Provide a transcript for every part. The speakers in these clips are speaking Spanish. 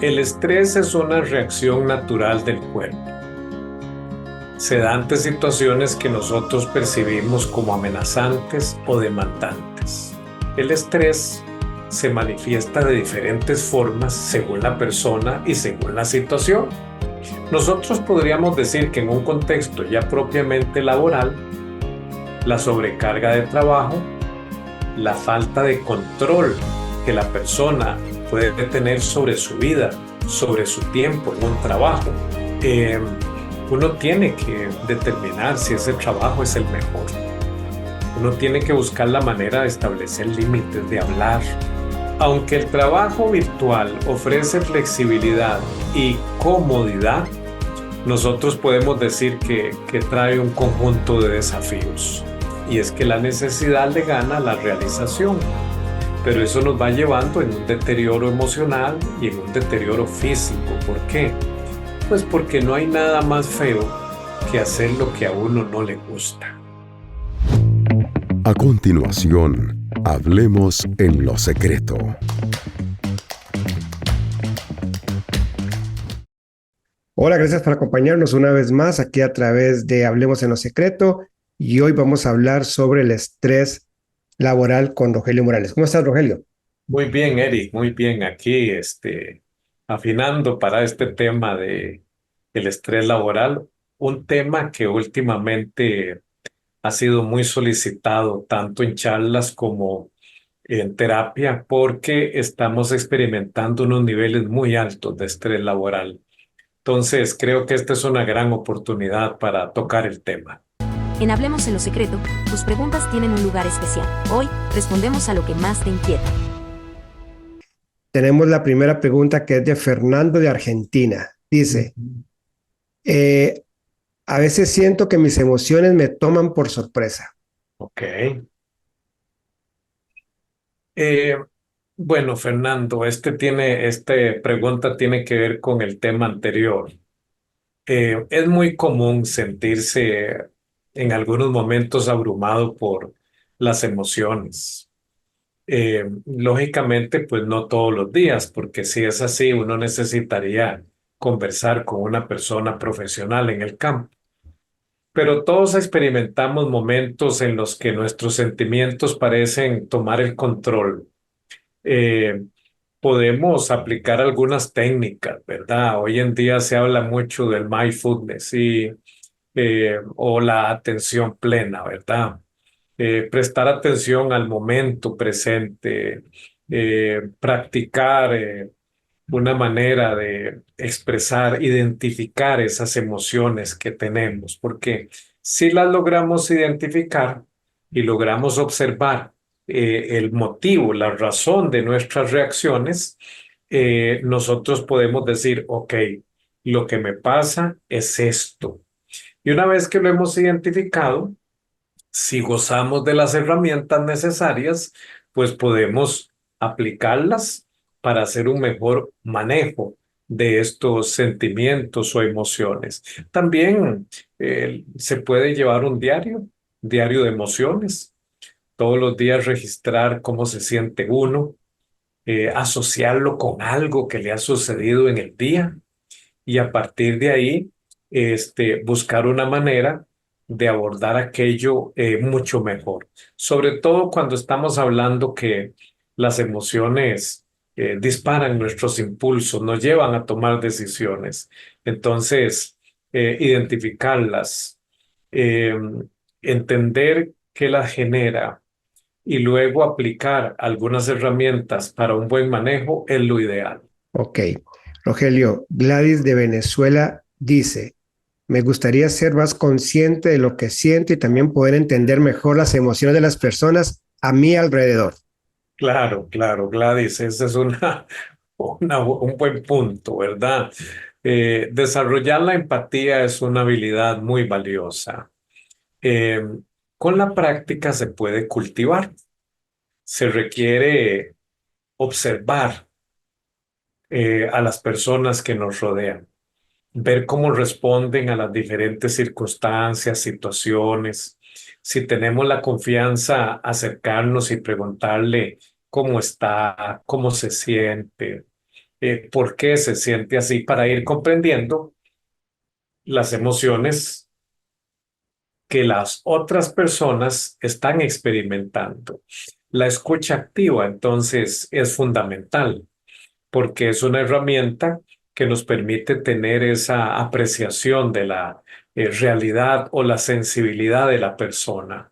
El estrés es una reacción natural del cuerpo. Se da ante situaciones que nosotros percibimos como amenazantes o demandantes. El estrés se manifiesta de diferentes formas según la persona y según la situación. Nosotros podríamos decir que en un contexto ya propiamente laboral, la sobrecarga de trabajo, la falta de control que la persona puede tener sobre su vida, sobre su tiempo en un trabajo, uno tiene que determinar si ese trabajo es el mejor. Uno tiene que buscar la manera de establecer límites, de hablar. Aunque el trabajo virtual ofrece flexibilidad y comodidad, nosotros podemos decir que trae un conjunto de desafíos. Y es que la necesidad le gana a la realización. Pero eso nos va llevando en un deterioro emocional y en un deterioro físico. ¿Por qué? Pues porque no hay nada más feo que hacer lo que a uno no le gusta. A continuación, hablemos en lo secreto. Hola, gracias por acompañarnos una vez más aquí a través de Hablemos en lo Secreto y hoy vamos a hablar sobre el estrés laboral con Rogelio Morales. ¿Cómo estás, Rogelio? Muy bien, Eric, muy bien. Aquí, afinando para este tema de el estrés laboral, un tema que últimamente ha sido muy solicitado tanto en charlas como en terapia, porque estamos experimentando unos niveles muy altos de estrés laboral. Entonces, creo que esta es una gran oportunidad para tocar el tema. En Hablemos en lo Secreto, tus preguntas tienen un lugar especial. Hoy, respondemos a lo que más te inquieta. Tenemos la primera pregunta que es de Fernando de Argentina. Dice, eh, a veces siento que mis emociones me toman por sorpresa. Ok. Eh, bueno, Fernando, esta pregunta tiene que ver con el tema anterior. Es muy común sentirse en algunos momentos abrumado por las emociones. Lógicamente, pues no todos los días, porque si es así, uno necesitaría conversar con una persona profesional en el campo. Pero todos experimentamos momentos en los que nuestros sentimientos parecen tomar el control. Eh, Podemos aplicar algunas técnicas, ¿verdad? Hoy en día se habla mucho del mindfulness o la atención plena, ¿verdad? Prestar atención al momento presente, practicar una manera de expresar, identificar esas emociones que tenemos, porque si las logramos identificar y logramos observar el motivo, la razón de nuestras reacciones, nosotros podemos decir, ok, lo que me pasa es esto. Y una vez que lo hemos identificado, si gozamos de las herramientas necesarias, pues podemos aplicarlas para hacer un mejor manejo de estos sentimientos o emociones. También se puede llevar un diario de emociones, todos los días registrar cómo se siente uno, asociarlo con algo que le ha sucedido en el día y a partir de ahí, buscar una manera de abordar aquello mucho mejor. Sobre todo cuando estamos hablando que las emociones disparan nuestros impulsos, nos llevan a tomar decisiones. Entonces, identificarlas, eh, entender qué las genera y luego aplicar algunas herramientas para un buen manejo es lo ideal. Ok, Rogelio, Gladys de Venezuela dice, me gustaría ser más consciente de lo que siento y también poder entender mejor las emociones de las personas a mi alrededor. Claro, claro, Gladys, ese es un buen punto, ¿verdad? Desarrollar la empatía es una habilidad muy valiosa. Eh, con la práctica se puede cultivar. Se requiere observar a las personas que nos rodean, ver cómo responden a las diferentes circunstancias, situaciones. Si tenemos la confianza, acercarnos y preguntarle cómo está, cómo se siente, por qué se siente así para ir comprendiendo las emociones que las otras personas están experimentando. La escucha activa, entonces, es fundamental porque es una herramienta que nos permite tener esa apreciación de la realidad o la sensibilidad de la persona.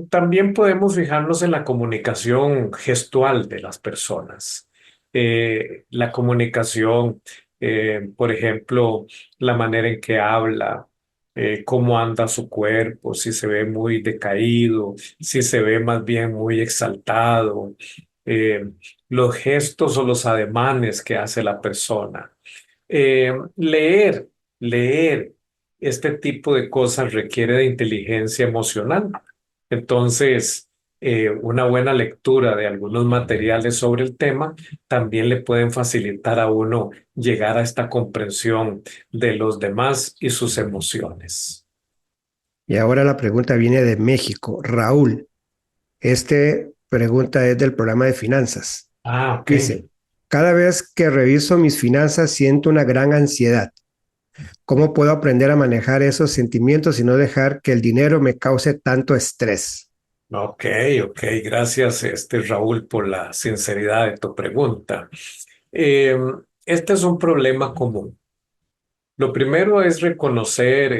También podemos fijarnos en la comunicación gestual de las personas. La comunicación, por ejemplo, la manera en que habla, cómo anda su cuerpo, si se ve muy decaído, si se ve más bien muy exaltado, eh, los gestos o los ademanes que hace la persona. Leer, leer este tipo de cosas requiere de inteligencia emocional. Entonces, una buena lectura de algunos materiales sobre el tema también le pueden facilitar a uno llegar a esta comprensión de los demás y sus emociones. Y ahora la pregunta viene de México. Raúl, este pregunta es del programa de finanzas. Ah, ok. Dice, cada vez que reviso mis finanzas siento una gran ansiedad. ¿Cómo puedo aprender a manejar esos sentimientos y no dejar que el dinero me cause tanto estrés? Ok, ok. Gracias, Raúl, por la sinceridad de tu pregunta. Eh, este es un problema común. Lo primero es reconocer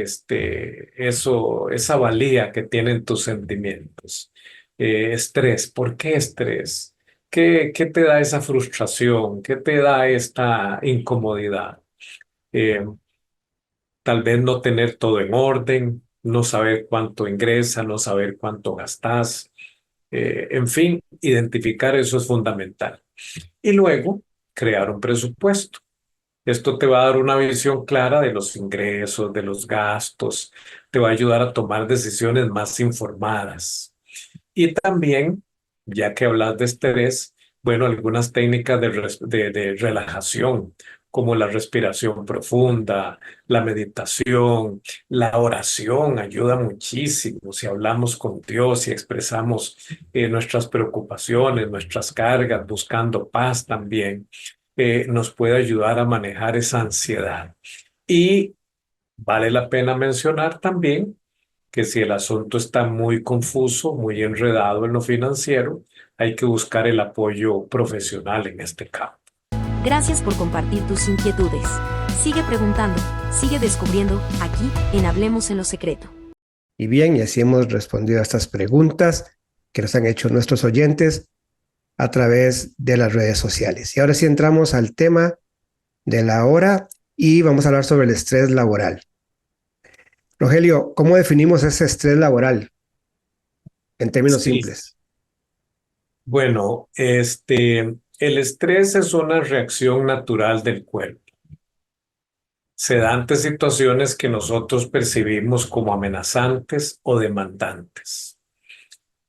esa valía que tienen tus sentimientos. Estrés, ¿por qué estrés? ¿Qué te da esa frustración? ¿Qué te da esta incomodidad? Eh, Tal vez no tener todo en orden, no saber cuánto ingresa, no saber cuánto gastas. En fin, identificar eso es fundamental. Y luego, crear un presupuesto. Esto te va a dar una visión clara de los ingresos, de los gastos, te va a ayudar a tomar decisiones más informadas. Y también, ya que hablas de estrés, bueno, algunas técnicas de relajación, como la respiración profunda, la meditación, la oración, ayuda muchísimo. Si hablamos con Dios y expresamos nuestras preocupaciones, nuestras cargas, buscando paz también, nos puede ayudar a manejar esa ansiedad. Y vale la pena mencionar también que si el asunto está muy confuso, muy enredado en lo financiero, hay que buscar el apoyo profesional en este campo. Gracias por compartir tus inquietudes. Sigue preguntando, sigue descubriendo, aquí, en Hablemos en lo Secreto. Y bien, y así hemos respondido a estas preguntas que nos han hecho nuestros oyentes a través de las redes sociales. Y ahora sí entramos al tema de la hora y vamos a hablar sobre el estrés laboral. Rogelio, ¿cómo definimos ese estrés laboral en términos Sí, simples? bueno, el estrés es una reacción natural del cuerpo. Se da ante situaciones que nosotros percibimos como amenazantes o demandantes.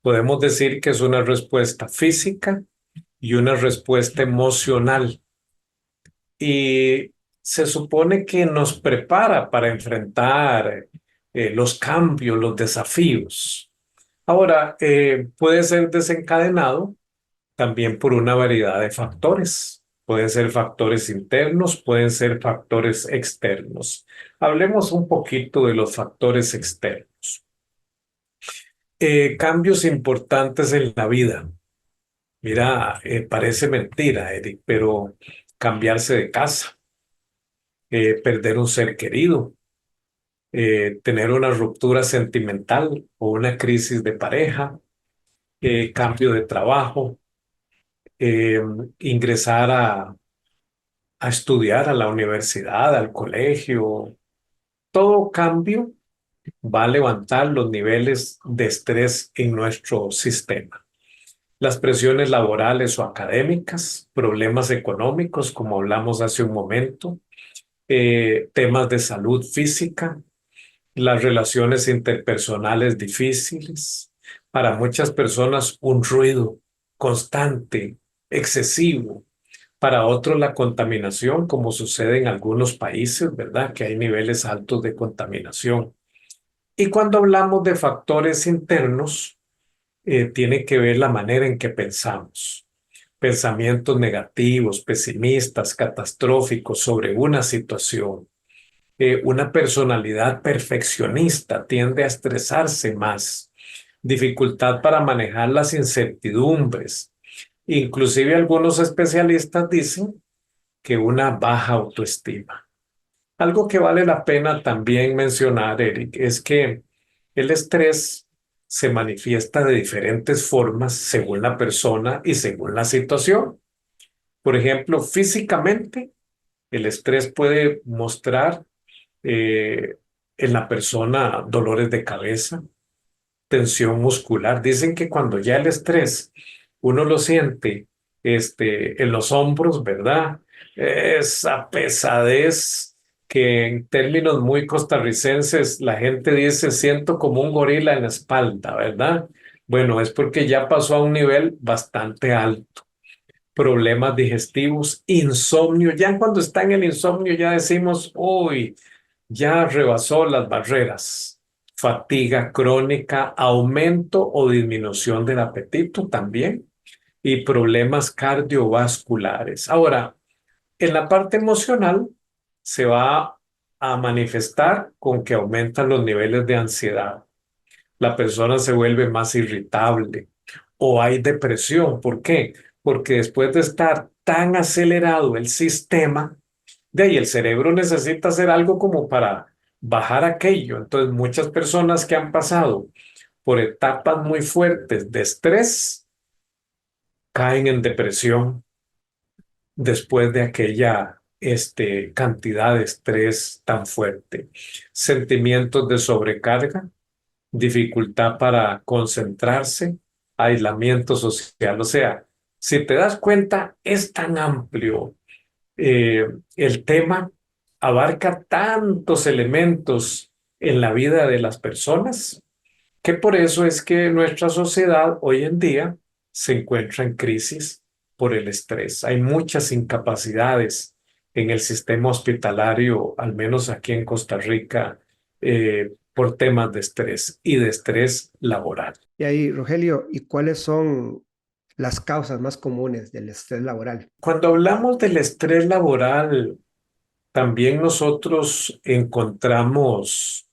Podemos decir que es una respuesta física y una respuesta emocional. Y se supone que nos prepara para enfrentar los cambios, los desafíos. Ahora, puede ser desencadenado también por una variedad de factores. Pueden ser factores internos, pueden ser factores externos. Hablemos un poquito de los factores externos. Cambios importantes en la vida. Mira, parece mentira, Eric, pero cambiarse de casa, perder un ser querido, tener una ruptura sentimental o una crisis de pareja, cambio de trabajo, eh, ingresar a estudiar a la universidad, al colegio. Todo cambio va a levantar los niveles de estrés en nuestro sistema. Las presiones laborales o académicas, problemas económicos, como hablamos hace un momento, temas de salud física, las relaciones interpersonales difíciles. Para muchas personas, un ruido constante, excesivo. Para otros, la contaminación, como sucede en algunos países, ¿verdad? Que hay niveles altos de contaminación. Y cuando hablamos de factores internos, tiene que ver la manera en que pensamos. pensamientos negativos, pesimistas, catastróficos sobre una situación. Una personalidad perfeccionista tiende a estresarse más, dificultad para manejar las incertidumbres. Inclusive algunos especialistas dicen que una baja autoestima. Algo que vale la pena también mencionar, Eric, es que el estrés se manifiesta de diferentes formas según la persona y según la situación. Por ejemplo, físicamente, el estrés puede mostrar eh, en la persona dolores de cabeza, tensión muscular. Dicen que cuando ya el estrés uno lo siente en los hombros, ¿verdad? Esa pesadez que en términos muy costarricenses la gente dice, siento como un gorila en la espalda, ¿verdad? Bueno, es porque ya pasó a un nivel bastante alto. Problemas digestivos, insomnio. Ya cuando está en el insomnio ya decimos, uy, ya rebasó las barreras. Fatiga crónica, aumento o disminución del apetito también y problemas cardiovasculares. Ahora, en la parte emocional se va a manifestar con que aumentan los niveles de ansiedad. La persona se vuelve más irritable o hay depresión. ¿Por qué? Porque después de estar tan acelerado el sistema, de ahí el cerebro necesita hacer algo como para bajar aquello. Entonces, muchas personas que han pasado por etapas muy fuertes de estrés caen en depresión después de aquella cantidad de estrés tan fuerte. Sentimientos de sobrecarga, dificultad para concentrarse, aislamiento social. O sea, si te das cuenta, es tan amplio el tema, abarca tantos elementos en la vida de las personas, que por eso es que nuestra sociedad hoy en día se encuentra en crisis por el estrés. Hay muchas incapacidades en el sistema hospitalario, al menos aquí en Costa Rica, por temas de estrés y de estrés laboral. Y ahí, Rogelio, ¿y cuáles son las causas más comunes del estrés laboral? Cuando hablamos del estrés laboral, también nosotros encontramos,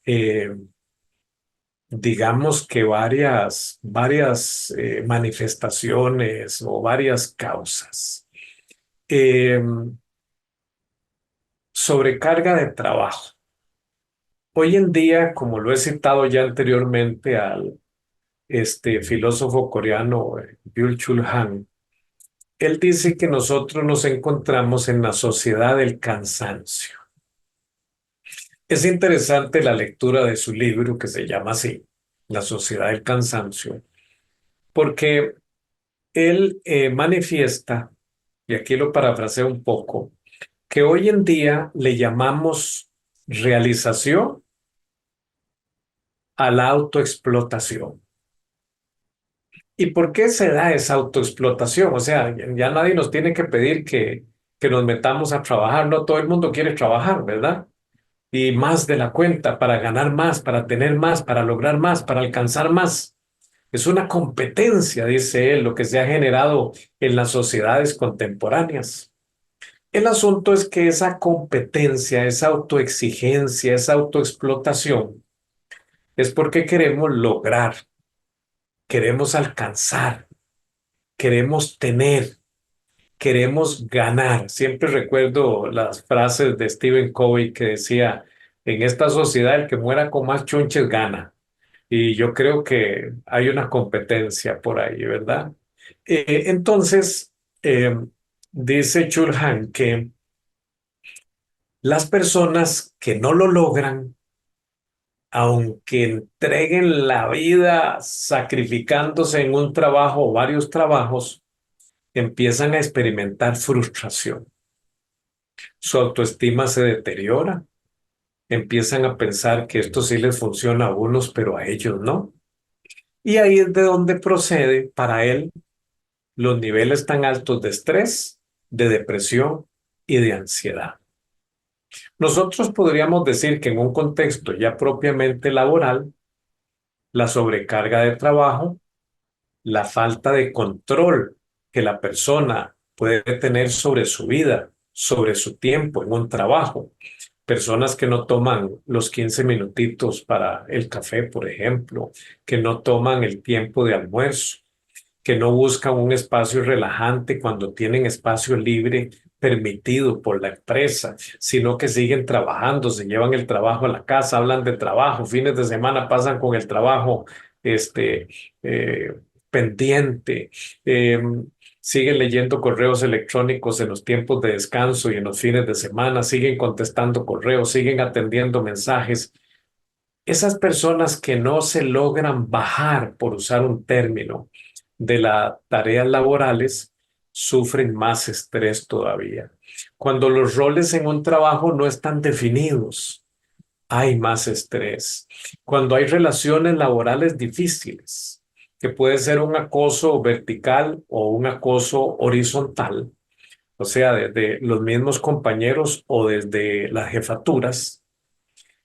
digamos que varias manifestaciones o varias causas. Eh, Sobrecarga de trabajo. Hoy en día, como lo he citado ya anteriormente al filósofo coreano Byung-Chul Han, él dice que nosotros nos encontramos en la sociedad del cansancio. Es interesante la lectura de su libro que se llama así, La sociedad del cansancio, porque él manifiesta, y aquí lo parafraseo un poco, que hoy en día le llamamos realización a la autoexplotación. ¿Y por qué se da esa autoexplotación? O sea, ya nadie nos tiene que pedir que nos metamos a trabajar, no todo el mundo quiere trabajar, ¿verdad? Y más de la cuenta para ganar más, para tener más, para lograr más, para alcanzar más. Es una competencia, dice él, lo que se ha generado en las sociedades contemporáneas. El asunto es que esa competencia, esa autoexigencia, esa autoexplotación es porque queremos lograr, queremos alcanzar, queremos tener, queremos ganar. Siempre recuerdo las frases de Stephen Covey que decía, en esta sociedad el que muera con más chunches gana. Y yo creo que hay una competencia por ahí, ¿verdad? Entonces, dice Chulhan que las personas que no lo logran, aunque entreguen la vida sacrificándose en un trabajo o varios trabajos, empiezan a experimentar frustración. Su autoestima se deteriora, empiezan a pensar que esto sí les funciona a unos, pero a ellos no. Y ahí es de donde procede para él los niveles tan altos de estrés, de depresión y de ansiedad. Nosotros podríamos decir que en un contexto ya propiamente laboral, la sobrecarga de trabajo, la falta de control que la persona puede tener sobre su vida, sobre su tiempo en un trabajo. Personas que no toman los 15 minutitos para el café, por ejemplo, que no toman el tiempo de almuerzo, que no buscan un espacio relajante cuando tienen espacio libre permitido por la empresa, sino que siguen trabajando, se llevan el trabajo a la casa, hablan de trabajo, fines de semana pasan con el trabajo este, eh, pendiente, eh, siguen leyendo correos electrónicos en los tiempos de descanso y en los fines de semana, siguen contestando correos, siguen atendiendo mensajes. Esas personas que no se logran bajar, por usar un término, de las tareas laborales, sufren más estrés todavía. Cuando los roles en un trabajo no están definidos, hay más estrés. Cuando hay relaciones laborales difíciles, que puede ser un acoso vertical o un acoso horizontal, o sea, desde los mismos compañeros o desde las jefaturas,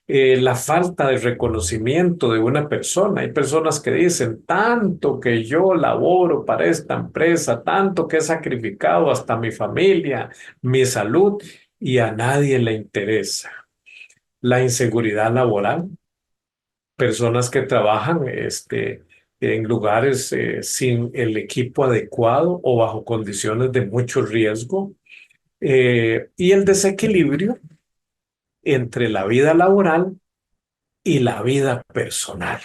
la falta de reconocimiento de una persona. Hay personas que dicen, tanto que yo laboro para esta empresa, tanto que he sacrificado hasta mi familia, mi salud, y a nadie le interesa. La inseguridad laboral, personas que trabajan en lugares sin el equipo adecuado o bajo condiciones de mucho riesgo, y el desequilibrio entre la vida laboral y la vida personal.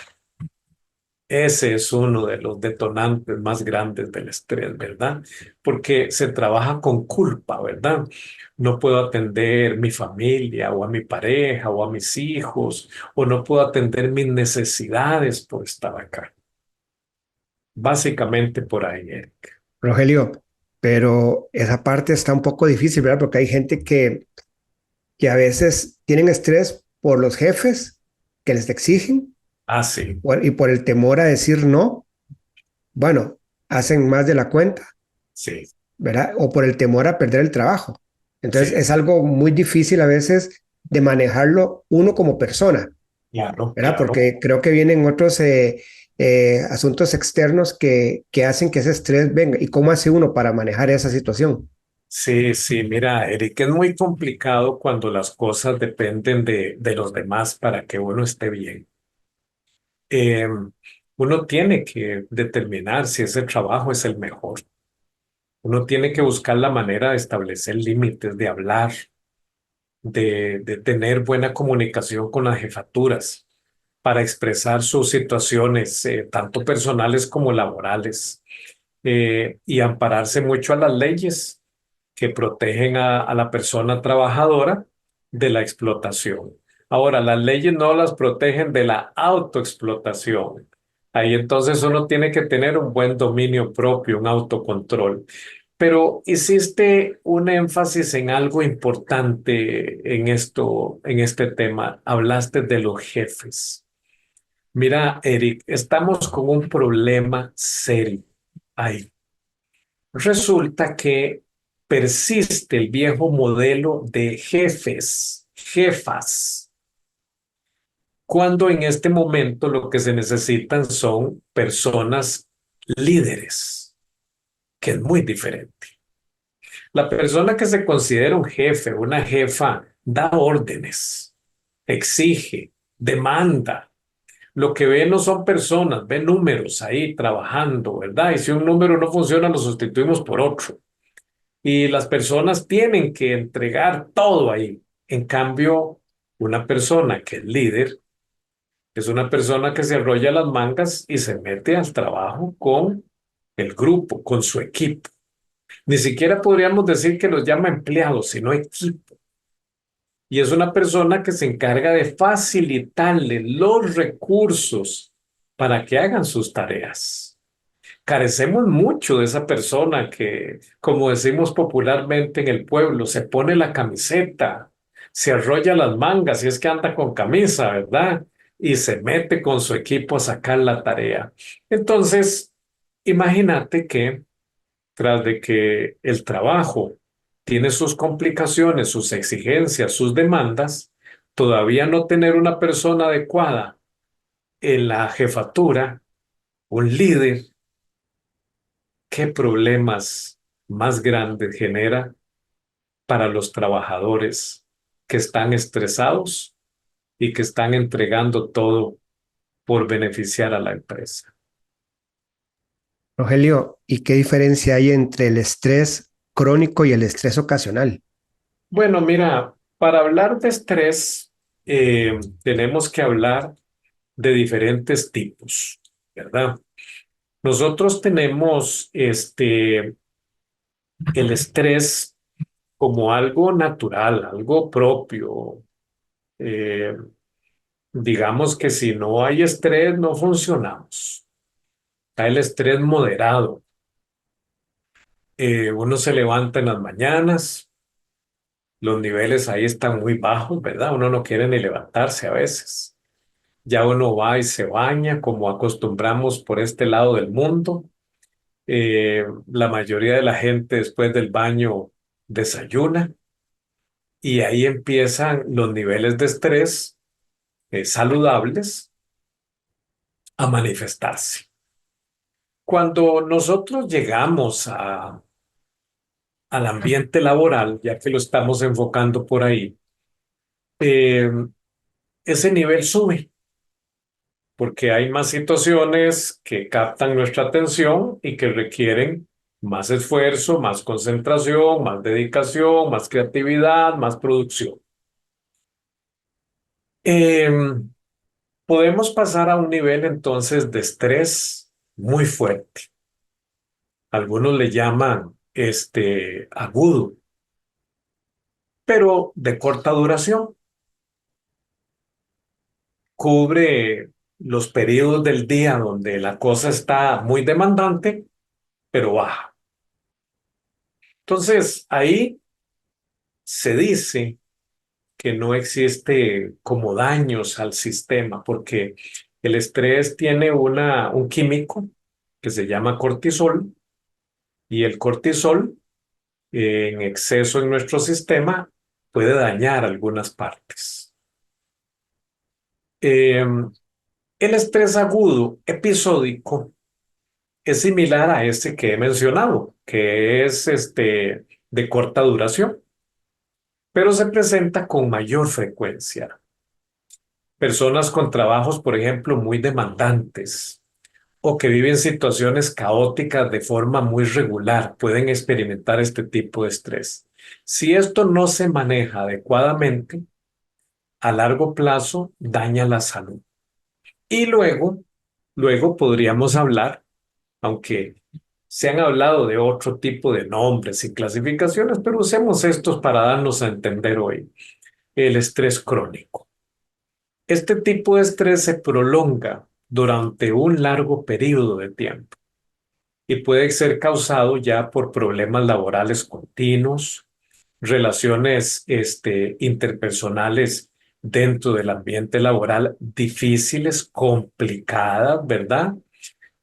Ese es uno de los detonantes más grandes del estrés, ¿verdad? Porque se trabaja con culpa, ¿verdad? No puedo atender mi familia o a mi pareja o a mis hijos, o no puedo atender mis necesidades por estar acá. Básicamente por ahí, Eric. Rogelio, pero esa parte está un poco difícil, ¿verdad? Porque hay gente que a veces tienen estrés por los jefes que les exigen Ah, sí, y por el temor a decir no, bueno, hacen más de la cuenta, sí, ¿verdad? O por el temor a perder el trabajo. Entonces sí, es algo muy difícil a veces de manejarlo uno como persona, claro, ¿verdad? claro. Porque creo que vienen otros asuntos externos que hacen que ese estrés venga. ¿Y cómo hace uno para manejar esa situación? Sí, sí, mira, Eric, es muy complicado cuando las cosas dependen de los demás para que uno esté bien. Eh, Uno tiene que determinar si ese trabajo es el mejor. Uno tiene que buscar la manera de establecer límites, de hablar, de tener buena comunicación con las jefaturas para expresar sus situaciones, tanto personales como laborales, y ampararse mucho a las leyes que protegen a la persona trabajadora de la explotación. Ahora, las leyes no las protegen de la autoexplotación. Ahí entonces uno tiene que tener un buen dominio propio, un autocontrol. Pero hiciste un énfasis en algo importante en esto, en este tema. Hablaste de los jefes. Mira, Eric, estamos con un problema serio ahí. Resulta que persiste el viejo modelo de jefes, jefas, cuando en este momento lo que se necesitan son personas líderes, que es muy diferente. La persona que se considera un jefe, una jefa, da órdenes, exige, demanda. Lo que ve no son personas, ve números ahí trabajando, ¿verdad? Y si un número no funciona, lo sustituimos por otro. Y las personas tienen que entregar todo ahí. En cambio, una persona que es líder es una persona que se arrolla las mangas y se mete al trabajo con el grupo, con su equipo. Ni siquiera podríamos decir que los llama empleados, sino equipo. Y es una persona que se encarga de facilitarle los recursos para que hagan sus tareas. Carecemos mucho de esa persona que, como decimos popularmente en el pueblo, se pone la camiseta, se arrolla las mangas, si es que anda con camisa, ¿verdad? Y se mete con su equipo a sacar la tarea. Entonces, imagínate que tras de que el trabajo tiene sus complicaciones, sus exigencias, sus demandas, todavía no tener una persona adecuada en la jefatura, un líder, ¿qué problemas más grandes genera para los trabajadores que están estresados y que están entregando todo por beneficiar a la empresa? Rogelio, ¿y qué diferencia hay entre el estrés crónico y el estrés ocasional? Bueno, mira, para hablar de estrés, tenemos que hablar de diferentes tipos, ¿verdad? Nosotros tenemos el estrés como algo natural, algo propio. Eh, digamos que si no hay estrés, no funcionamos. Está el estrés moderado. Uno se levanta en las mañanas, los niveles ahí están muy bajos, ¿verdad? Uno no quiere ni levantarse a veces. Ya uno va y se baña como acostumbramos por este lado del mundo. La mayoría de la gente después del baño desayuna y ahí empiezan los niveles de estrés saludables a manifestarse. Cuando nosotros llegamos al ambiente laboral, ya que lo estamos enfocando por ahí, eh, ese nivel sube porque hay más situaciones que captan nuestra atención y que requieren más esfuerzo, más concentración, más dedicación, más creatividad, más producción. Em, Podemos pasar a un nivel entonces de estrés muy fuerte. Algunos le llaman agudo, pero de corta duración. Cubre los periodos del día donde la cosa está muy demandante, pero baja. Entonces, ahí se dice que no existe como daños al sistema, porque el estrés tiene un químico que se llama cortisol, y el cortisol en exceso en nuestro sistema puede dañar algunas partes. Eh, el estrés agudo episódico es similar a este que he mencionado, que es de corta duración, pero se presenta con mayor frecuencia. Personas con trabajos, por ejemplo, muy demandantes o que viven situaciones caóticas de forma muy regular pueden experimentar este tipo de estrés. Si esto no se maneja adecuadamente, a largo plazo daña la salud. Y luego podríamos hablar, aunque se han hablado de otro tipo de nombres y clasificaciones, pero usemos estos para darnos a entender hoy, el estrés crónico. Este tipo de estrés se prolonga durante un largo periodo de tiempo y puede ser causado ya por problemas laborales continuos, relaciones interpersonales dentro del ambiente laboral difíciles, complicadas, ¿verdad?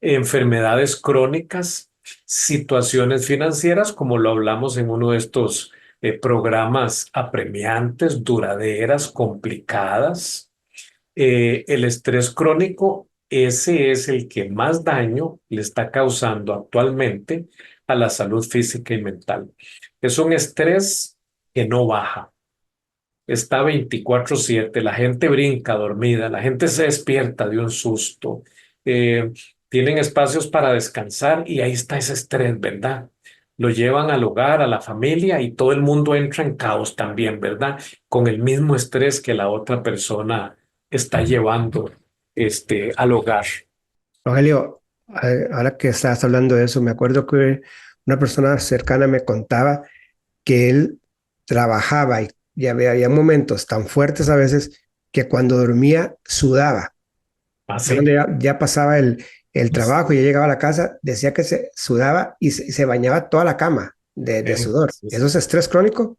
Enfermedades crónicas, situaciones financieras, como lo hablamos en uno de estos programas apremiantes, duraderas, complicadas. El estrés crónico, ese es el que más daño le está causando actualmente a la salud física y mental. Es un estrés que no baja, está 24/7, la gente brinca dormida, la gente se despierta de un susto, eh, tienen espacios para descansar y ahí está ese estrés, ¿verdad? Lo llevan al hogar, a la familia y todo el mundo entra en caos también, ¿verdad? Con el mismo estrés que la otra persona está llevando al hogar. Rogelio, ahora que estás hablando de eso, me acuerdo que una persona cercana me contaba que él trabajaba y había momentos tan fuertes a veces que cuando dormía sudaba. Ya Así. cuando ya pasaba el trabajo y ya llegaba a la casa, decía que se sudaba y se bañaba toda la cama de sudor. ¿Eso es estrés crónico?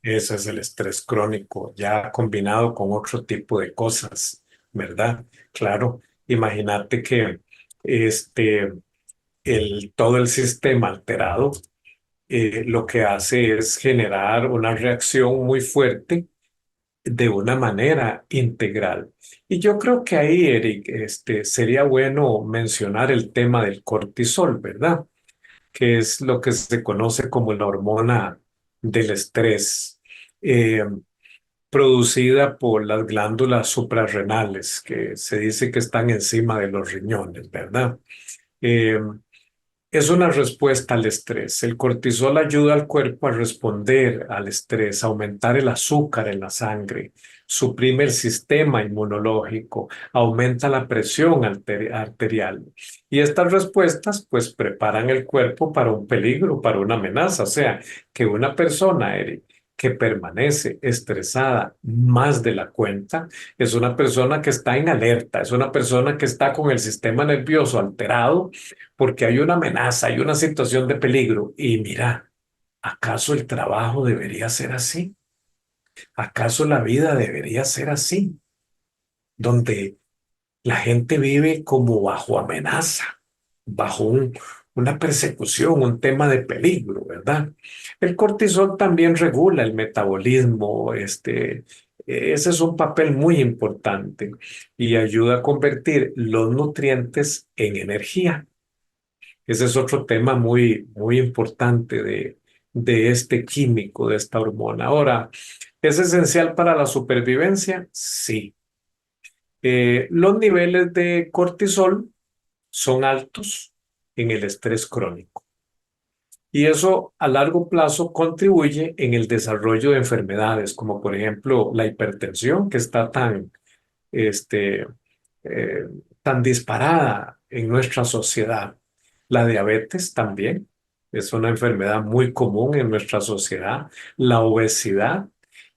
Ese es el estrés crónico, ya combinado con otro tipo de cosas, ¿verdad? Claro, imagínate que este, todo el sistema alterado lo que hace es generar una reacción muy fuerte de una manera integral. Y yo creo que ahí, Eric, sería bueno mencionar el tema del cortisol, ¿verdad? que es lo que se conoce como la hormona del estrés, eh, producida por las glándulas suprarrenales, que se dice que están encima de los riñones, ¿verdad? Eh, es una respuesta al estrés. El cortisol ayuda al cuerpo a responder al estrés, a aumentar el azúcar en la sangre, suprime el sistema inmunológico, aumenta la presión arterial. Y estas respuestas pues preparan el cuerpo para un peligro, para una amenaza. O sea, que una persona, Eric, que permanece estresada más de la cuenta, es una persona que está en alerta, es una persona que está con el sistema nervioso alterado porque hay una amenaza, hay una situación de peligro. Y mira, ¿acaso el trabajo debería ser así? ¿Acaso la vida debería ser así? Donde la gente vive como bajo amenaza, bajo una persecución, un tema de peligro, ¿verdad? El cortisol también regula el metabolismo, ese es un papel muy importante y ayuda a convertir los nutrientes en energía. Ese es otro tema muy, muy importante de este químico, de esta hormona. Ahora, ¿es esencial para la supervivencia? Sí. Los niveles de cortisol son altos en el estrés crónico y eso a largo plazo contribuye en el desarrollo de enfermedades como por ejemplo la hipertensión que está este, eh, tan disparada en nuestra sociedad. La diabetes también es una enfermedad muy común en nuestra sociedad. La obesidad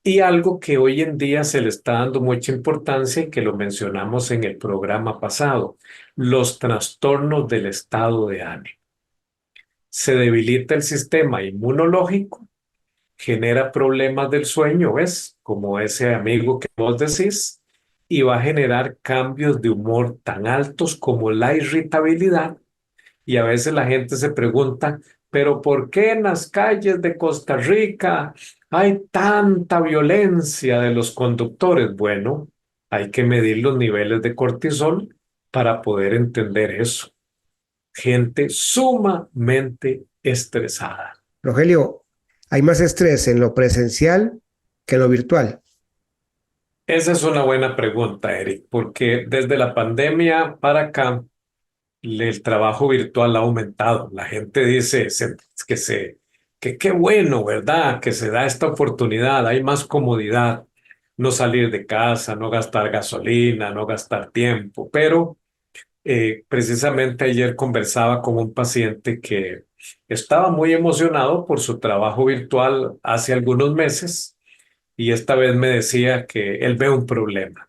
y algo que hoy en día se le está dando mucha importancia y que lo mencionamos en el programa pasado, los trastornos del estado de ánimo. Se debilita el sistema inmunológico, genera problemas del sueño, ¿ves? Como ese amigo que vos decís, y va a generar cambios de humor tan altos como la irritabilidad. Y a veces la gente se pregunta, pero ¿por qué en las calles de Costa Rica hay tanta violencia de los conductores? Bueno, hay que medir los niveles de cortisol para poder entender eso. Gente sumamente estresada. Rogelio, ¿hay más estrés en lo presencial que en lo virtual? Esa es una buena pregunta, Eric, porque desde la pandemia para acá, el trabajo virtual ha aumentado. La gente dice que qué bueno, ¿verdad? Que se da esta oportunidad, hay más comodidad, no salir de casa, no gastar gasolina, no gastar tiempo. Pero precisamente ayer conversaba con un paciente que estaba muy emocionado por su trabajo virtual hace algunos meses y esta vez me decía que él ve un problema.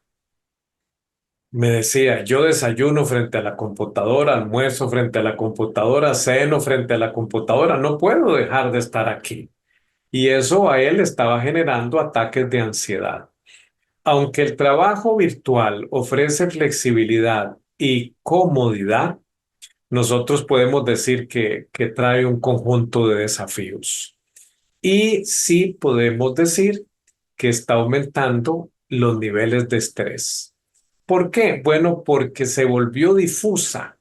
Me decía, yo desayuno frente a la computadora, almuerzo frente a la computadora, ceno frente a la computadora, no puedo dejar de estar aquí. Y eso a él estaba generando ataques de ansiedad. Aunque el trabajo virtual ofrece flexibilidad y comodidad, nosotros podemos decir que trae un conjunto de desafíos. Y sí podemos decir que está aumentando los niveles de estrés. ¿Por qué? Bueno, porque se volvió difusa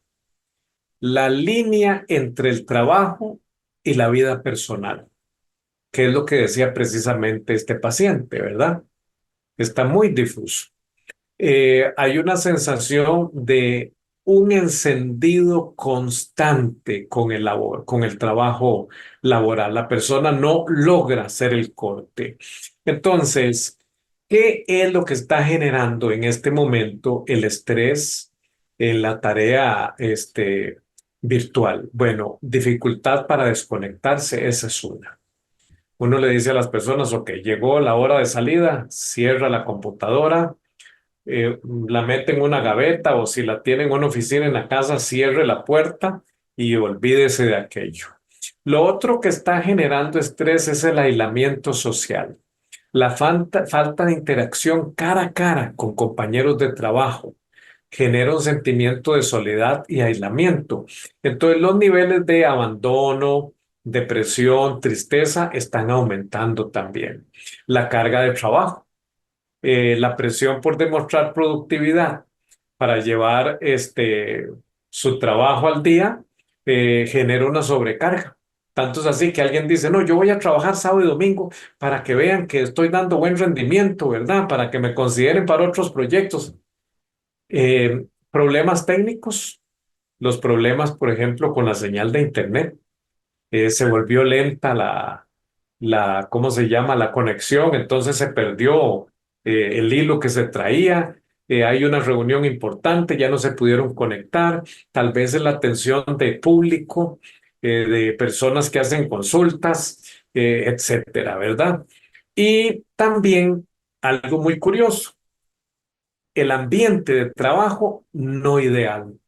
la línea entre el trabajo y la vida personal, que es lo que decía precisamente este paciente, ¿verdad? Está muy difuso. Hay una sensación de un encendido constante con con el trabajo laboral. La persona no logra hacer el corte. Entonces, ¿qué es lo que está generando en este momento el estrés en la tarea virtual? Bueno, dificultad para desconectarse, esa es una. Uno le dice a las personas, ok, llegó la hora de salida, cierra la computadora, la mete en una gaveta o si la tiene en una oficina en la casa, cierre la puerta y olvídese de aquello. Lo otro que está generando estrés es el aislamiento social, la falta de interacción cara a cara con compañeros de trabajo. Genera un sentimiento de soledad y aislamiento. Entonces los niveles de abandono, depresión, tristeza están aumentando también. La carga de trabajo, la presión por demostrar productividad para llevar su trabajo al día, genera una sobrecarga. Tanto es así que alguien dice, no, yo voy a trabajar sábado y domingo para que vean que estoy dando buen rendimiento, ¿verdad? Para que me consideren para otros proyectos. Problemas técnicos, los problemas, por ejemplo, con la señal de internet. Se volvió lenta ¿cómo se llama? La conexión, entonces se perdió el hilo que se traía. Hay una reunión importante, ya no se pudieron conectar. Tal vez es la atención de público, de personas que hacen consultas, etcétera, ¿verdad? Y también algo muy curioso, el ambiente de trabajo no ideal.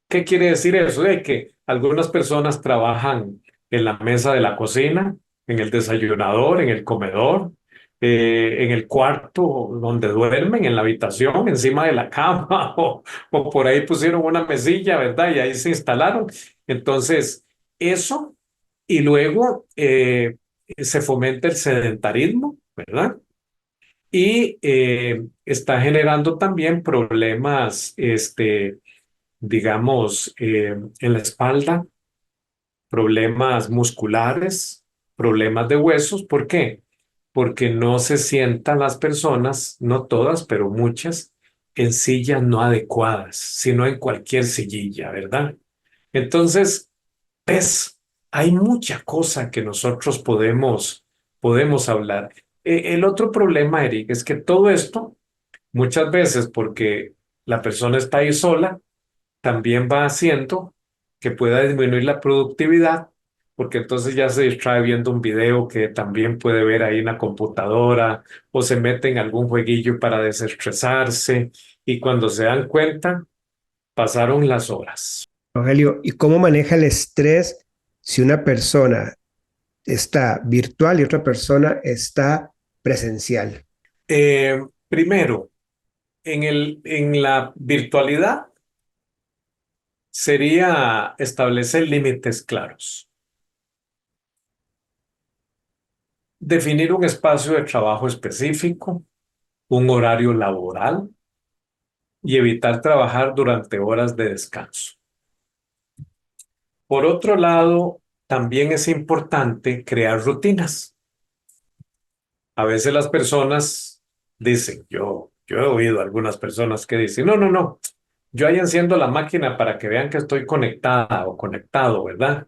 ¿Qué quiere decir eso? De que algunas personas trabajan en la mesa de la cocina, en el desayunador, en el comedor, en el cuarto donde duermen, en la habitación, encima de la cama, o por ahí pusieron una mesilla, ¿verdad? Y ahí se instalaron. Entonces, eso, y luego se fomenta el sedentarismo, ¿verdad? Y está generando también problemas, digamos, en la espalda, problemas musculares, problemas de huesos. ¿Por qué? Porque no se sientan las personas, no todas, pero muchas, en sillas no adecuadas, sino en cualquier sillilla, ¿verdad? Entonces, pues, hay mucha cosa que nosotros podemos hablar. El otro problema, Eric, es que todo esto, muchas veces porque la persona está ahí sola, también va haciendo que pueda disminuir la productividad, porque entonces ya se distrae viendo un video que también puede ver ahí en la computadora o se mete en algún jueguillo para desestresarse y cuando se dan cuenta, pasaron las horas. Rogelio, ¿y cómo maneja el estrés si una persona está virtual y otra persona está presencial? Primero, en la virtualidad sería establecer límites claros, definir un espacio de trabajo específico, un horario laboral y evitar trabajar durante horas de descanso. Por otro lado, también es importante crear rutinas. A veces las personas dicen, yo he oído a algunas personas que dicen, no, no, no, yo ahí enciendo la máquina para que vean que estoy conectada o conectado, ¿verdad?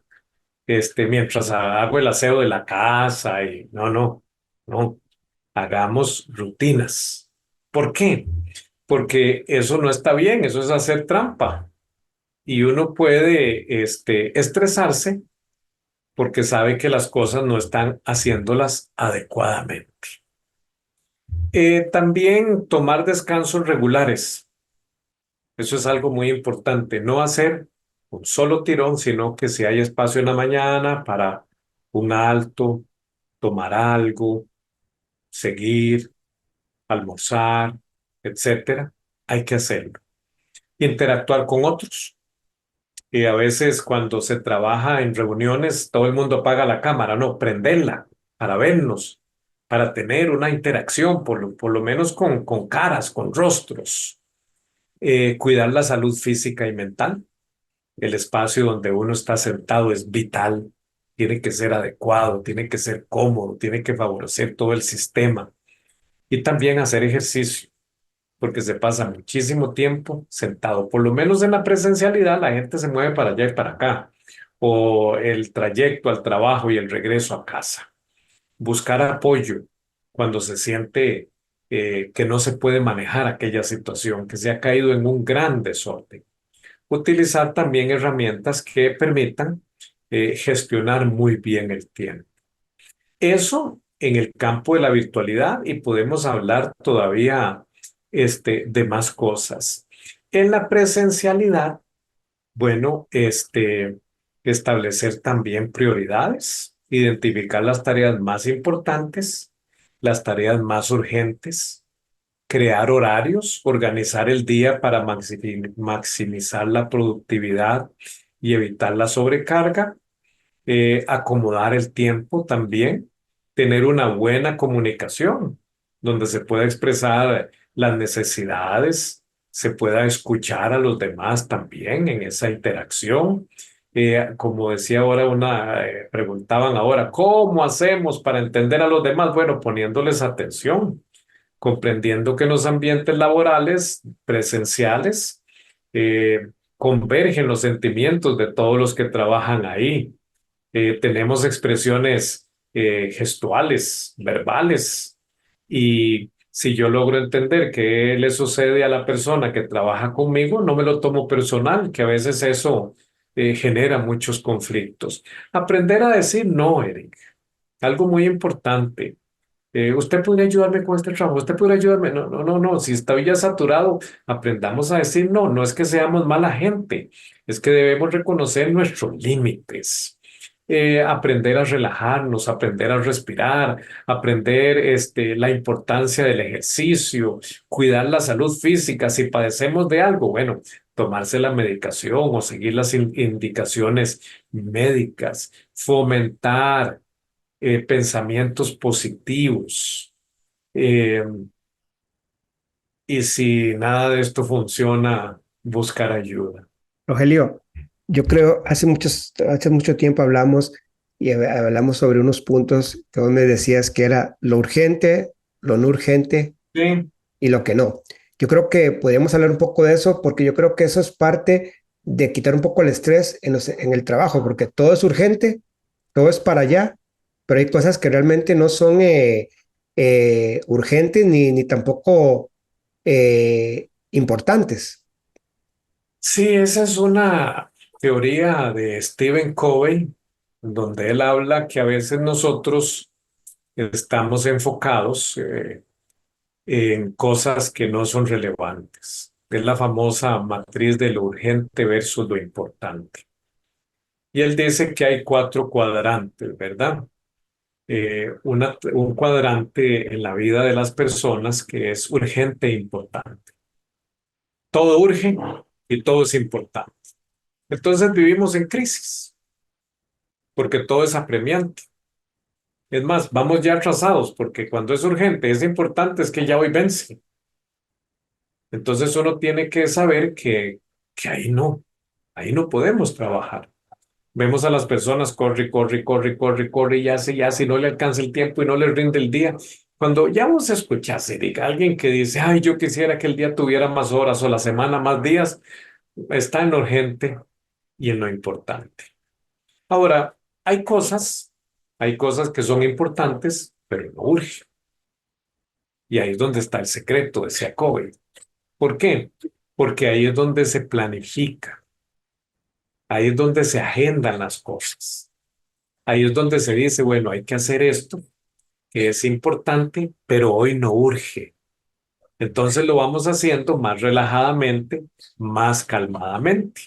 Mientras hago el aseo de la casa y no, no, no, hagamos rutinas. ¿Por qué? Porque eso no está bien, eso es hacer trampa. Y uno puede estresarse porque sabe que las cosas no están haciéndolas adecuadamente. También tomar descansos regulares. Eso es algo muy importante. No hacer un solo tirón, sino que si hay espacio en la mañana para un alto, tomar algo, seguir, almorzar, etcétera, hay que hacerlo. Interactuar con otros. Y a veces cuando se trabaja en reuniones, todo el mundo apaga la cámara, no, prenderla para vernos, para tener una interacción, por lo menos con caras, con rostros. Cuidar la salud física y mental. El espacio donde uno está sentado es vital, tiene que ser adecuado, tiene que ser cómodo, tiene que favorecer todo el sistema. Y también hacer ejercicio porque se pasa muchísimo tiempo sentado. Por lo menos en la presencialidad, la gente se mueve para allá y para acá, o el trayecto al trabajo y el regreso a casa. Buscar apoyo cuando se siente que no se puede manejar aquella situación, que se ha caído en un gran desorden. Utilizar también herramientas que permitan gestionar muy bien el tiempo. Eso en el campo de la virtualidad y podemos hablar todavía de más cosas. En la presencialidad, bueno, establecer también prioridades, identificar las tareas más importantes, las tareas más urgentes, crear horarios, organizar el día para maximizar la productividad y evitar la sobrecarga, acomodar el tiempo también, tener una buena comunicación donde se pueda expresar las necesidades, se pueda escuchar a los demás también en esa interacción Como decía ahora preguntaban ahora, ¿cómo hacemos para entender a los demás? Bueno, poniéndoles atención, comprendiendo que en los ambientes laborales presenciales convergen los sentimientos de todos los que trabajan ahí. Tenemos expresiones gestuales, verbales, y si yo logro entender qué le sucede a la persona que trabaja conmigo, no me lo tomo personal, que a veces eso genera muchos conflictos. Aprender a decir no, Eric, algo muy importante. Usted podría ayudarme con este trabajo, usted podría ayudarme. No, no, no, no. Si está ya saturado, aprendamos a decir no. No es que seamos mala gente, es que debemos reconocer nuestros límites. Aprender a relajarnos, aprender a respirar, aprender la importancia del ejercicio, cuidar la salud física. Si padecemos de algo, bueno, tomarse la medicación o seguir las indicaciones médicas, fomentar pensamientos positivos. Eh, y si nada de esto funciona, buscar ayuda. Rogelio, yo creo, hace mucho tiempo hablamos y hablamos sobre unos puntos que vos me decías que era lo urgente, lo no urgente Sí, y lo que no. Yo creo que podríamos hablar un poco de eso porque yo creo que eso es parte de quitar un poco el estrés en el trabajo, porque todo es urgente, todo es para allá, pero hay cosas que realmente no son urgentes ni tampoco importantes. sí, esa es una teoría de Stephen Covey, donde él habla que a veces nosotros estamos enfocados en cosas que no son relevantes. Es la famosa matriz de lo urgente versus lo importante. Y él dice que hay cuatro cuadrantes, ¿verdad? Un cuadrante en la vida de las personas que es urgente e importante. Todo urge y todo es importante. Entonces vivimos en crisis porque todo es apremiante. Es más, vamos ya atrasados porque cuando es urgente, es importante, es que ya hoy vence. Entonces uno tiene que saber que ahí no podemos trabajar. Vemos a las personas, corre, corre, corre, corre, corre, y ya, si no le alcanza el tiempo y no le rinde el día. Cuando ya vos escuchás, Eric, a alguien que dice, ay, yo quisiera que el día tuviera más horas o la semana más días, está en lo urgente y en lo importante. Ahora, hay cosas que son importantes, pero no urgen. Y ahí es donde está el secreto, decía Covey. ¿Por qué? Porque ahí es donde se planifica, ahí es donde se agendan las cosas. Ahí es donde se dice, bueno, hay que hacer esto, que es importante, pero hoy no urge. Entonces lo vamos haciendo más relajadamente, más calmadamente.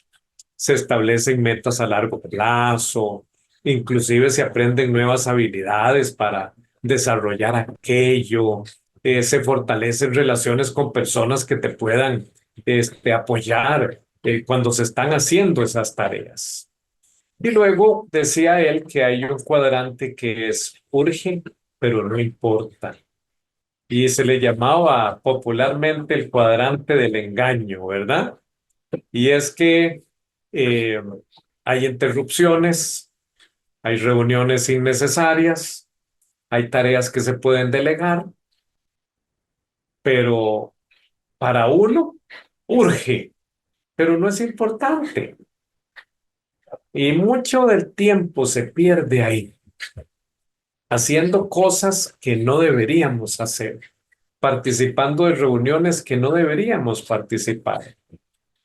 Se establecen metas a largo plazo, inclusive se aprenden nuevas habilidades para desarrollar aquello, se fortalecen relaciones con personas que te puedan apoyar cuando se están haciendo esas tareas. Y luego decía él que hay un cuadrante que es urge, pero no importa. Y se le llamaba popularmente el cuadrante del engaño, ¿verdad? Y es que eh, hay interrupciones, hay reuniones innecesarias, hay tareas que se pueden delegar, pero para uno urge, pero no es importante. Y mucho del tiempo se pierde ahí, haciendo cosas que no deberíamos hacer, participando de reuniones que no deberíamos participar,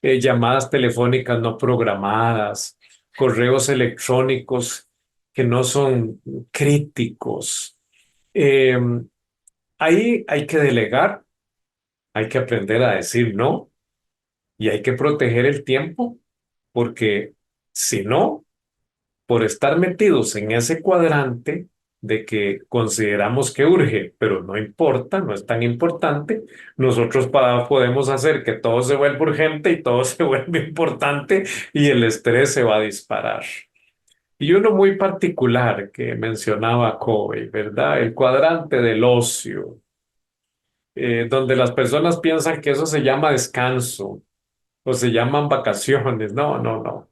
llamadas telefónicas no programadas, correos electrónicos que no son críticos. Eh, Ahí hay que delegar, hay que aprender a decir no y hay que proteger el tiempo porque si no, por estar metidos en ese cuadrante de que consideramos que urge, pero no importa, no es tan importante, nosotros podemos hacer que todo se vuelva urgente y todo se vuelva importante y el estrés se va a disparar. Y uno muy particular que mencionaba Covey, ¿verdad? El cuadrante del ocio, donde las personas piensan que eso se llama descanso o se llaman vacaciones. No, no, no.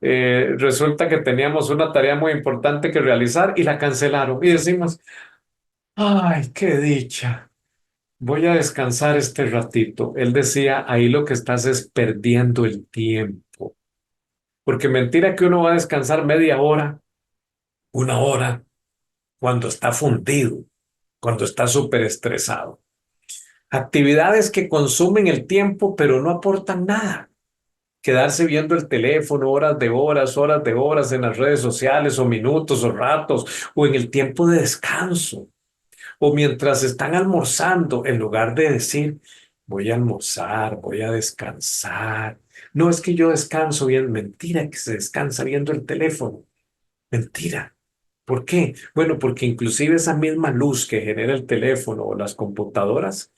Resulta que teníamos una tarea muy importante que realizar y la cancelaron. Y decimos, ay, qué dicha. Voy a descansar este ratito. Él decía, ahí lo que estás es perdiendo el tiempo. Porque mentira que uno va a descansar media hora, una hora, cuando está fundido, cuando está súper estresado. Actividades que consumen el tiempo, pero no aportan nada. Quedarse viendo el teléfono horas de horas en las redes sociales, o minutos, o ratos, o en el tiempo de descanso, o mientras están almorzando, en lugar de decir, voy a almorzar, voy a descansar. No es que yo descanso bien, mentira que se descansa viendo el teléfono, mentira. ¿Por qué? Bueno, porque inclusive esa misma luz que genera el teléfono o las computadoras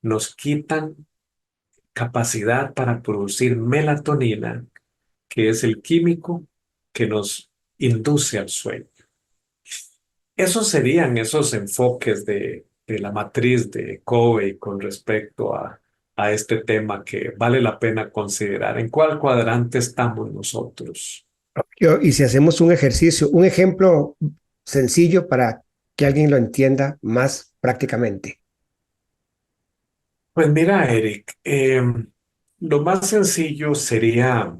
nos quitan capacidad para producir melatonina, que es el químico que nos induce al sueño. Esos serían esos enfoques de la matriz de Covey con respecto a este tema que vale la pena considerar. ¿En cuál cuadrante estamos nosotros? Y si hacemos un ejercicio, un ejemplo sencillo para que alguien lo entienda más prácticamente. Pues mira, Eric, lo más sencillo sería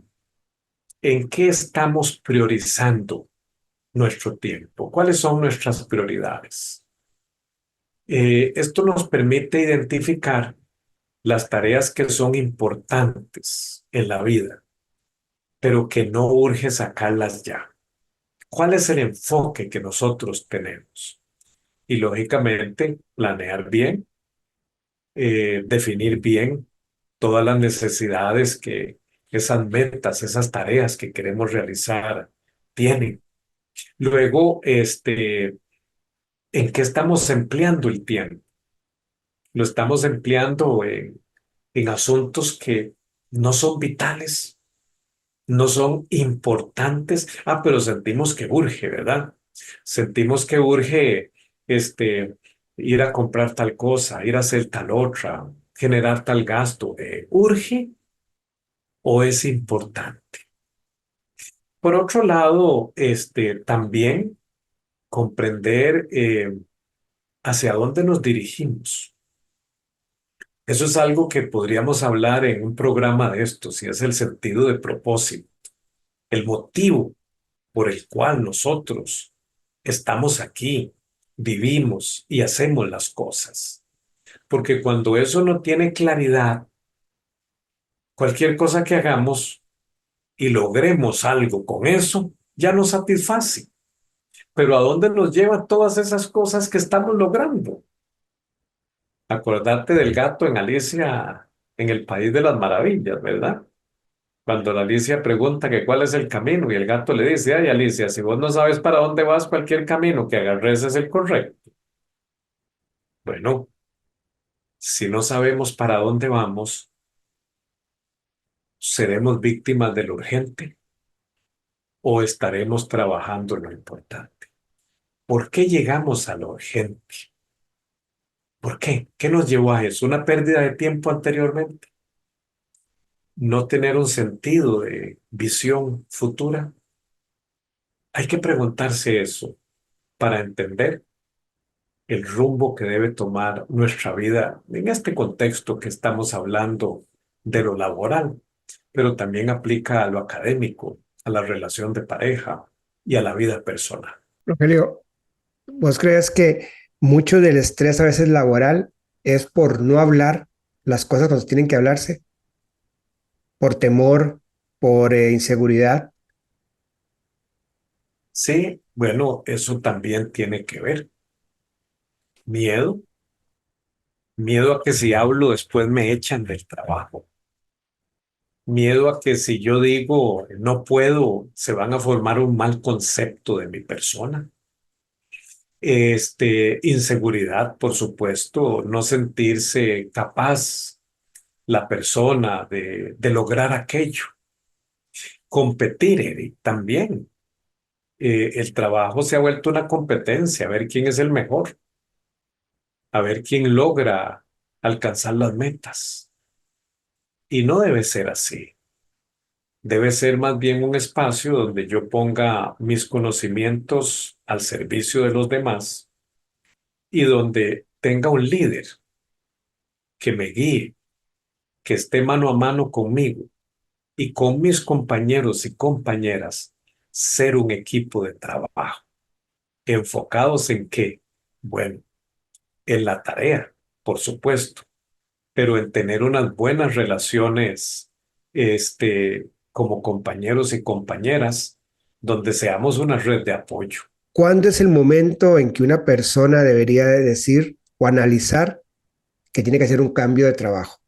en qué estamos priorizando nuestro tiempo, cuáles son nuestras prioridades. Esto nos permite identificar las tareas que son importantes en la vida, pero que no urge sacarlas ya. ¿Cuál es el enfoque que nosotros tenemos? Y lógicamente, planear bien, definir bien todas las necesidades que esas metas, esas tareas que queremos realizar tienen. Luego, ¿en qué estamos empleando el tiempo? Lo estamos empleando en asuntos que no son vitales, no son importantes. Ah, pero sentimos que urge, ¿verdad? Sentimos que urge este, ir a comprar tal cosa, ir a hacer tal otra, generar tal gasto. ¿Urge o es importante? Por otro lado, también comprender hacia dónde nos dirigimos. Eso es algo que podríamos hablar en un programa de estos, y es el sentido de propósito, el motivo por el cual nosotros estamos aquí, vivimos y hacemos las cosas. Porque cuando eso no tiene claridad, cualquier cosa que hagamos y logremos algo con eso, ya nos satisface. Pero ¿a dónde nos llevan todas esas cosas que estamos logrando? Acordate del gato en Alicia en el País de las Maravillas, ¿verdad? Cuando la Alicia pregunta que cuál es el camino y el gato le dice, ay Alicia, si vos no sabes para dónde vas, cualquier camino que agarres es el correcto. Bueno, si no sabemos para dónde vamos, ¿seremos víctimas de lo urgente o estaremos trabajando en lo importante? ¿Por qué llegamos a lo urgente? ¿Por qué? ¿Qué nos llevó a eso? ¿Una pérdida de tiempo anteriormente? ¿No tener un sentido de visión futura? Hay que preguntarse eso para entender el rumbo que debe tomar nuestra vida en este contexto que estamos hablando de lo laboral, pero también aplica a lo académico, a la relación de pareja y a la vida personal. Rogelio, ¿vos crees que mucho del estrés a veces laboral es por no hablar las cosas cuando tienen que hablarse? ¿Por temor, por inseguridad? Sí, bueno, eso también tiene que ver. Miedo, miedo a que si hablo después me echan del trabajo. Miedo a que si yo digo no puedo, se van a formar un mal concepto de mi persona. Inseguridad, por supuesto, no sentirse capaz la persona de lograr aquello. Competir, Eric, también. El trabajo se ha vuelto una competencia, a ver quién es el mejor, a ver quién logra alcanzar las metas. Y no debe ser así. Debe ser más bien un espacio donde yo ponga mis conocimientos al servicio de los demás y donde tenga un líder que me guíe, que esté mano a mano conmigo y con mis compañeros y compañeras, ser un equipo de trabajo. ¿Enfocados en qué? Bueno, en la tarea, por supuesto, pero en tener unas buenas relaciones, como compañeros y compañeras, donde seamos una red de apoyo. ¿Cuándo es el momento en que una persona debería de decir o analizar que tiene que hacer un cambio de trabajo?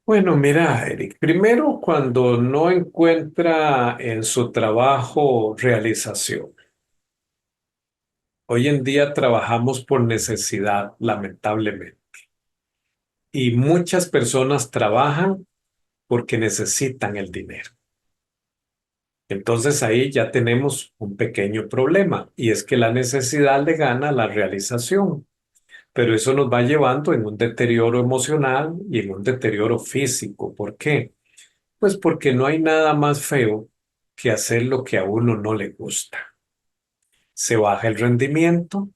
Bueno, mira, Eric, primero cuando no encuentra en su trabajo realización. Hoy en día trabajamos por necesidad, lamentablemente, y muchas personas trabajan porque necesitan el dinero. Entonces ahí ya tenemos un pequeño problema y es que la necesidad le gana a la realización, pero eso nos va llevando en un deterioro emocional y en un deterioro físico. ¿Por qué? Pues porque no hay nada más feo que hacer lo que a uno no le gusta. Se baja el rendimiento,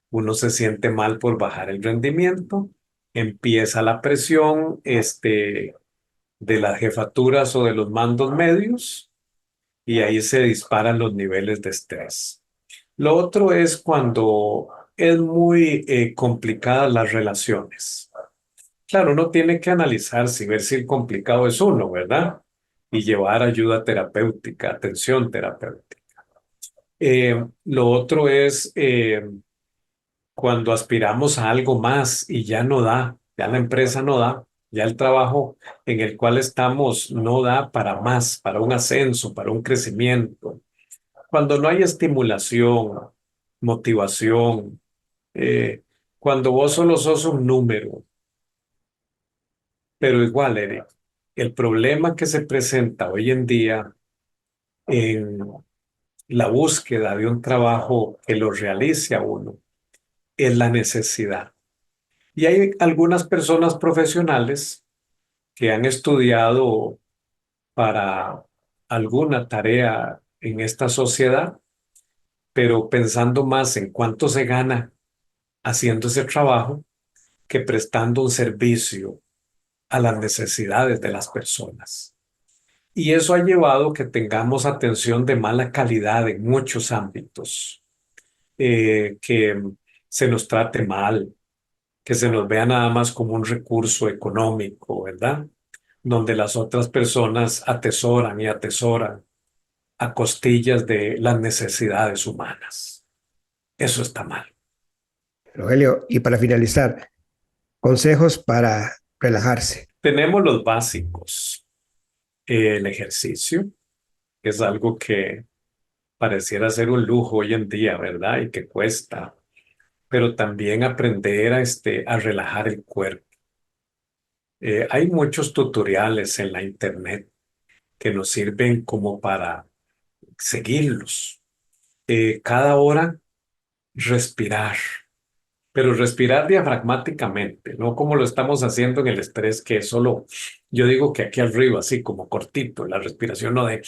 uno se siente mal por bajar el rendimiento, empieza la presión, de las jefaturas o de los mandos medios y ahí se disparan los niveles de estrés. Lo otro es cuando es muy complicadas las relaciones. Claro, uno tiene que analizarse y ver si el complicado es uno, ¿verdad? Y llevar ayuda terapéutica, atención terapéutica. Lo otro es cuando aspiramos a algo más y ya no da, ya la empresa no da, ya el trabajo en el cual estamos no da para más, para un ascenso, para un crecimiento. Cuando no hay estimulación, motivación, eh, cuando vos solo sos un número, pero igual, Eric, el problema que se presenta hoy en día en la búsqueda de un trabajo que lo realice a uno es la necesidad. Y hay algunas personas profesionales que han estudiado para alguna tarea en esta sociedad, pero pensando más en cuánto se gana haciendo ese trabajo que prestando un servicio a las necesidades de las personas. Y eso ha llevado que tengamos atención de mala calidad en muchos ámbitos, que se nos trate mal, que se nos vea nada más como un recurso económico, ¿verdad? Donde las otras personas atesoran y atesoran a costillas de las necesidades humanas. Eso está mal. Rogelio, y para finalizar, consejos para relajarse. Tenemos los básicos. El ejercicio, que es algo que pareciera ser un lujo hoy en día, ¿verdad? Y que cuesta, pero también aprender a relajar el cuerpo. Hay muchos tutoriales en la internet que nos sirven como para seguirlos. Cada hora respirar, pero respirar diafragmáticamente, no como lo estamos haciendo en el estrés, que es solo, yo digo que aquí arriba, así como cortito, la respiración no de...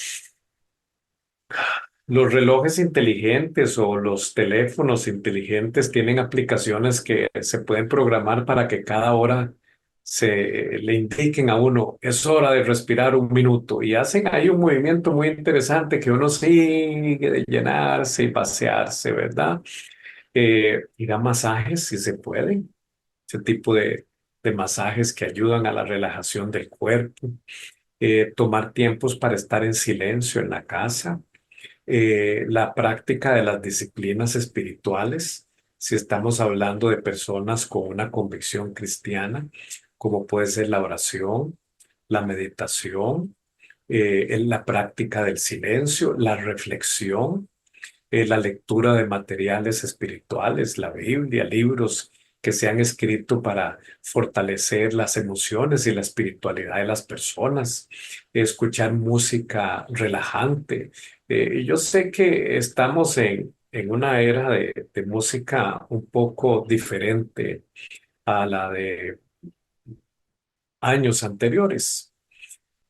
Los relojes inteligentes o los teléfonos inteligentes tienen aplicaciones que se pueden programar para que cada hora se le indiquen a uno, es hora de respirar un minuto y hacen ahí un movimiento muy interesante que uno sigue de llenarse y pasearse, ¿verdad? Ir a masajes si se puede, ese tipo de masajes que ayudan a la relajación del cuerpo, tomar tiempos para estar en silencio en la casa, la práctica de las disciplinas espirituales, si estamos hablando de personas con una convicción cristiana, como puede ser la oración, la meditación, en la práctica del silencio, la reflexión, la lectura de materiales espirituales, la Biblia, libros que se han escrito para fortalecer las emociones y la espiritualidad de las personas, escuchar música relajante. Yo sé que estamos en una era de música un poco diferente a la de años anteriores,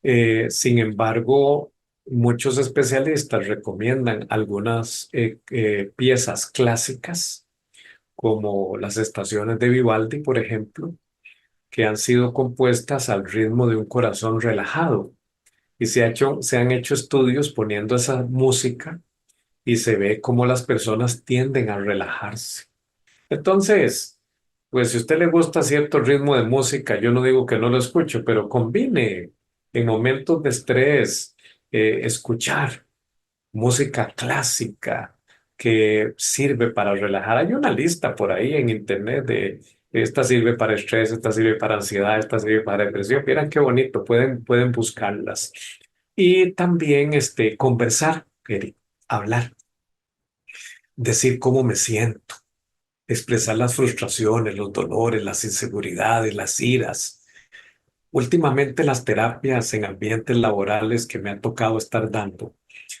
Sin embargo, muchos especialistas recomiendan algunas piezas clásicas, como las estaciones de Vivaldi, por ejemplo, que han sido compuestas al ritmo de un corazón relajado. Y se han hecho estudios poniendo esa música y se ve cómo las personas tienden a relajarse. Entonces, pues si a usted le gusta cierto ritmo de música, yo no digo que no lo escuche, pero combine en momentos de estrés, escuchar música clásica que sirve para relajar. Hay una lista por ahí en internet de esta sirve para estrés, esta sirve para ansiedad, esta sirve para depresión. Miren qué bonito, pueden buscarlas. Y también conversar, Eric, hablar, decir cómo me siento, expresar las frustraciones, los dolores, las inseguridades, las iras. Últimamente las terapias en ambientes laborales que me ha tocado estar dando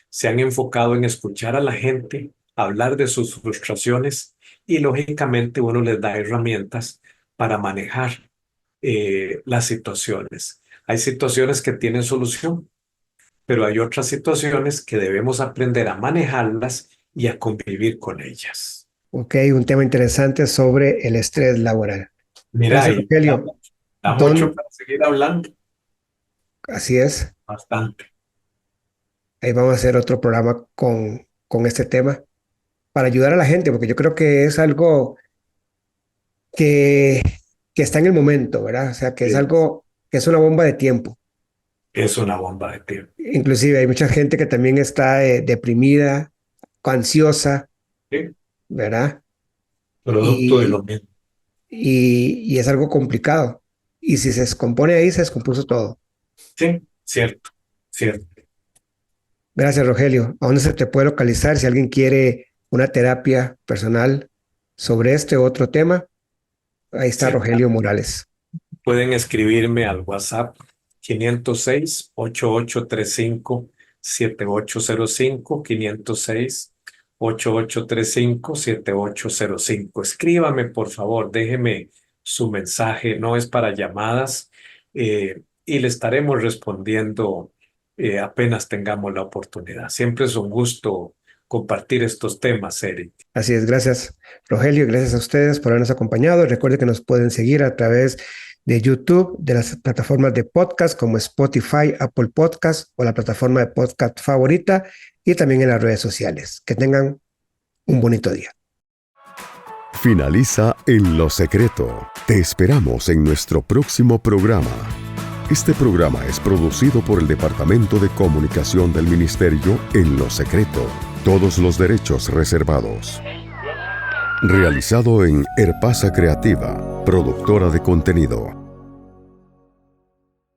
se han enfocado en escuchar a la gente, hablar de sus frustraciones y lógicamente uno les da herramientas para manejar las situaciones. Hay situaciones que tienen solución, pero hay otras situaciones que debemos aprender a manejarlas y a convivir con ellas. Ok, un tema interesante sobre el estrés laboral. Mira, Gracias, y Rogelio. da mucho para seguir hablando, Así es. bastante. Ahí vamos a hacer otro programa con este tema para ayudar a la gente, porque yo creo que es algo que, que está en el momento, ¿verdad? O sea, que es Sí, algo que es una bomba de tiempo. es una bomba de tiempo. Inclusive hay mucha gente que también está deprimida, ansiosa, Sí, ¿verdad? producto de lo Y, mismo. y es algo complicado. Y si se descompone ahí, se descompuso todo. Sí, cierto, cierto. Gracias, Rogelio. ¿A dónde se te puede localizar si alguien quiere una terapia personal sobre este u otro tema? Ahí está Sí, Rogelio Morales. pueden escribirme al WhatsApp 506-8835-7805, 506-8835-7805. Escríbame, por favor, déjeme su mensaje, no es para llamadas, y le estaremos respondiendo apenas tengamos la oportunidad. Siempre es un gusto compartir estos temas, Eric. Así es, gracias, Rogelio, y gracias a ustedes por habernos acompañado. Recuerden que nos pueden seguir a través de YouTube, de las plataformas de podcast como Spotify, Apple Podcast o la plataforma de podcast favorita y también en las redes sociales. Que tengan un bonito día. Finaliza En lo Secreto. Te esperamos en nuestro próximo programa. Este programa es producido por el Departamento de Comunicación del Ministerio En lo Secreto. Todos los derechos reservados. Realizado en Herpasa Creativa, productora de contenido.